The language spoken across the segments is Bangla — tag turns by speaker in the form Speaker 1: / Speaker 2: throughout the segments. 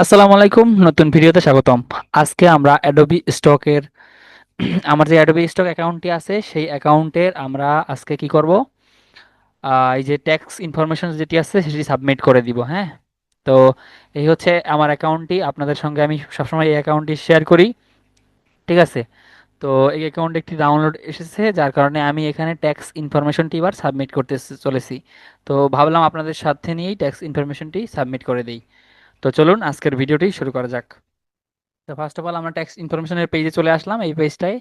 Speaker 1: আসসালামু আলাইকুম, নতুন ভিডিওতে স্বাগতম। আজকে আমরা অ্যাডোবি স্টকের আমার যে অ্যাডোবি স্টক অ্যাকাউন্টটি আছে সেই অ্যাকাউন্টের আমরা আজকে কি করব, এই যে ট্যাক্স ইনফরমেশন যেটি আছে সেটি সাবমিট করে দিব। হ্যাঁ, তো এই হচ্ছে আমার অ্যাকাউন্টটি, আপনাদের সঙ্গে আমি সবসময় এই অ্যাকাউন্টটি শেয়ার করি। ঠিক আছে, তো এই অ্যাকাউন্টে একটি ডাউনলোড এসেছে, যার কারণে আমি এখানে ট্যাক্স ইনফরমেশনটি এবার সাবমিট করতে চলেছি। তো ভাবলাম আপনাদের সাথে নিয়েই ট্যাক্স ইনফরমেশনটি সাবমিট করে দিই। তো চলুন আজকের ভিডিওটি শুরু করা যাক। তো ফার্স্ট অফ অল আমরা ট্যাক্স ইনফরমেশনের পেজে চলে আসলাম। এই পেজটায়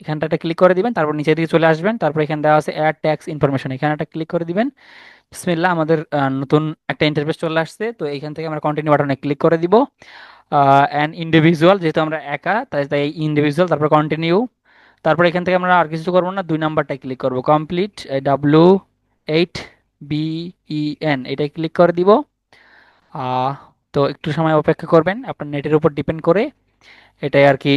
Speaker 1: এইখানটাতে ক্লিক করে দিবেন, তারপর নিচের দিকে চলে আসবেন, তারপর এখানে দেওয়া আছে অ্যাড ট্যাক্স ইনফরমেশন, এখানে একটা ক্লিক করে দিবেন। বিসমিল্লাহ, আমাদের নতুন একটা ইন্টারফেস চলে আসছে। তো এইখান থেকে আমরা কন্টিনিউ বাটনে ক্লিক করে দিব। অ্যান্ড ইন্ডিভিজুয়াল, যেহেতু আমরা একা, তাই তাই ইন্ডিভিজুয়াল, তারপর কন্টিনিউ। তারপর এখান থেকে আমরা আর কিছু করবো না, 2 নাম্বারটায় ক্লিক করবো, কমপ্লিট, W8BEN, এটাই ক্লিক করে দিব। আহ, তো একটু সময় অপেক্ষা করবেন, আপনার নেটের উপর ডিপেন্ড করে এটাই আর কি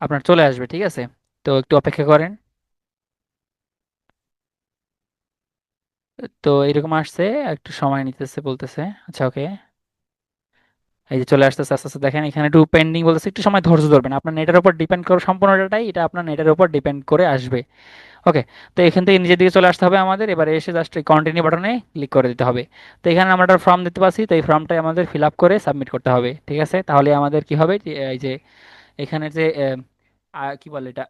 Speaker 1: আপনার চলে আসবে। ঠিক আছে, তো একটু অপেক্ষা করেন। তো এরকম আসছে, একটু সময় নিতেছে বলতেছে। আচ্ছা, ওকে, এই যে চলে আসতেছে আস্তে আস্তে, দেখেন এখানে একটু পেন্ডিং বলতেছে, একটু সময় ধৈর্য ধরবেন, আপনার নেটের উপর ডিপেন্ড করে, সম্পূর্ণ ডাটাই এটা আপনার নেটের উপর ডিপেন্ড করে আসবে। ওকে, তো এখান থেকে নিজের দিকে চলে আসতে হবে আমাদের, এবারে এসে জাস্ট এই কন্টিনিউ বাটনে ক্লিক করে দিতে হবে। তো এখানে আমরা একটা ফর্ম দিতে পারছি, তো এই ফর্মটাই আমাদের ফিল আপ করে সাবমিট করতে হবে। ঠিক আছে, তাহলে আমাদের কি হবে, এই যে এখানে যে কি বলে এটা,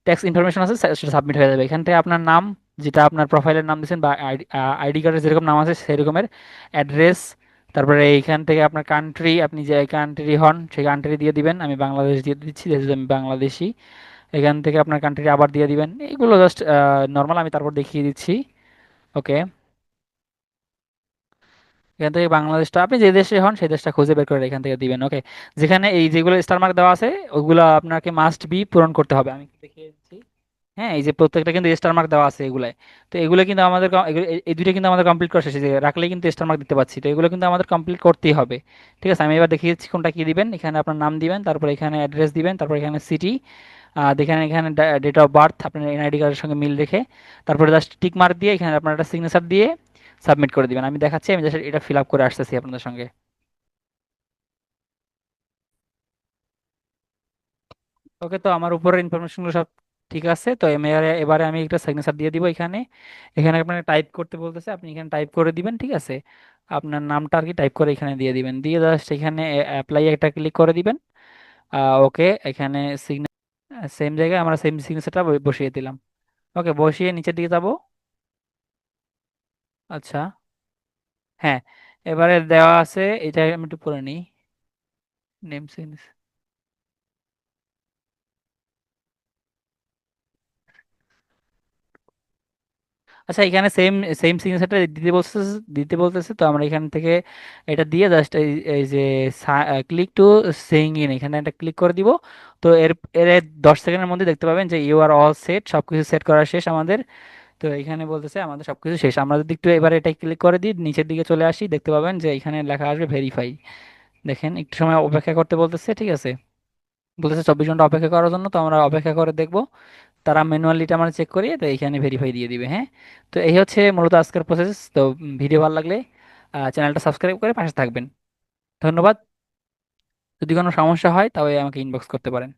Speaker 1: ট্যাক্স ইনফরমেশন আছে সেটা সাবমিট হয়ে যাবে। এখান থেকে আপনার নাম, যেটা আপনার প্রোফাইলের নাম দিয়েছেন, বা আইডি কার্ডের যেরকম নাম আছে সেই রকমের অ্যাড্রেস, তারপরে এইখান থেকে আপনার কান্ট্রি, আপনি যে কান্ট্রি হন সেই কান্ট্রি দিয়ে দিবেন। আমি বাংলাদেশ দিয়ে দিচ্ছি, যেহেতু আমি বাংলাদেশি। এখান থেকে আপনার কান্ট্রি আবার দিয়ে দিবেন, এইগুলো জাস্ট নর্মাল, আমি তারপর দেখিয়ে দিচ্ছি। ওকে, এখান থেকে বাংলাদেশটা, আপনি যে দেশে হন সেই দেশটা খুঁজে বের করে এখান থেকে দিবেন। ওকে, যেখানে এই যেগুলো স্টার মার্ক দেওয়া আছে ওগুলো আপনাকে মাস্ট বি পূরণ করতে হবে, আমি দেখিয়ে দিচ্ছি। হ্যাঁ, এই যে প্রত্যেকটা কিন্তু স্টার মার্ক দেওয়া আছে এগুলাই। তো এগুলো কিন্তু আমাদের এই দুইটা কিন্তু আমাদের কমপ্লিট করা শেষ, এই যে রাখলেই কিন্তু স্টার মার্ক দিতে পারছি, তো এগুলো কিন্তু আমাদের কমপ্লিট করতেই হবে। ঠিক আছে, আমি এবার দেখিয়ে দিচ্ছি কোনটা কি দিবেন। এখানে আপনার নাম দিবেন, তারপর এখানে অ্যাড্রেস দিবেন, তারপর এখানে সিটি, দেখেন এখানে ডেট অফ বার্থ আপনার এনআইডি কার্ডের সঙ্গে মিল রেখে, তারপরে জাস্ট টিক মার্ক দিয়ে এখানে আপনার একটা সিগনেচার দিয়ে সাবমিট করে দিবেন। আমি দেখাচ্ছি, আমি জাস্ট এটা ফিল আপ করে আসতেছি আপনাদের সঙ্গে। ওকে, তো আমার উপরের ইনফরমেশনগুলো সব ঠিক আছে। তো এবারে আমি একটা সিগনেচার দিয়ে দিব এখানে। এখানে আপনাকে টাইপ করতে বলতেছে, আপনি এখানে টাইপ করে দিবেন। ঠিক আছে, আপনার নামটা আর কি টাইপ করে এখানে দিয়ে দিবেন, দিয়ে জাস্ট এখানে অ্যাপ্লাই একটা ক্লিক করে দিবেন। ওকে, এখানে সেম জায়গায় আমরা সেম সিগনেচারটা বসিয়ে দিলাম। ওকে, বসিয়ে নিচের দিকে যাব। আচ্ছা, হ্যাঁ, এবারে দেওয়া আছে, এটা আমি একটু পড়ে নিই। নেম, আচ্ছা, এখানে সেম সেম সিগনেচারটা দিতে বলতেছে, তো আমরা এখান থেকে এটা দিয়ে জাস্ট এই এই যে ক্লিক টু সেইং ইন, এখানে একটা ক্লিক করে দিব। তো এর এর 10 সেকেন্ডের মধ্যে দেখতে পাবেন যে ইউ আর অল সেট, সবকিছু সেট করা শেষ আমাদের। তো এখানে বলতেছে আমাদের সবকিছু শেষ। আমরা যদি একটু এবার এটা ক্লিক করে দিই, নিচের দিকে চলে আসি, দেখতে পাবেন যে এখানে লেখা আসবে ভেরিফাই। দেখেন একটু সময় অপেক্ষা করতে বলতেছে। ঠিক আছে, বলতেছে 24 ঘন্টা অপেক্ষা করার জন্য, তো আমরা অপেক্ষা করে দেখবো। তারা ম্যানুয়ালিটা আমরা চেক করিয়ে তো এখানে ভেরিফাই দিয়ে দিবে। হ্যাঁ, তো এই হচ্ছে মূলত আজকের প্রসেস। তো ভিডিও ভালো লাগলে চ্যানেলটা সাবস্ক্রাইব করে পাশে থাকবেন। ধন্যবাদ। যদি কোনো সমস্যা হয় তবে আমাকে ইনবক্স করতে পারেন।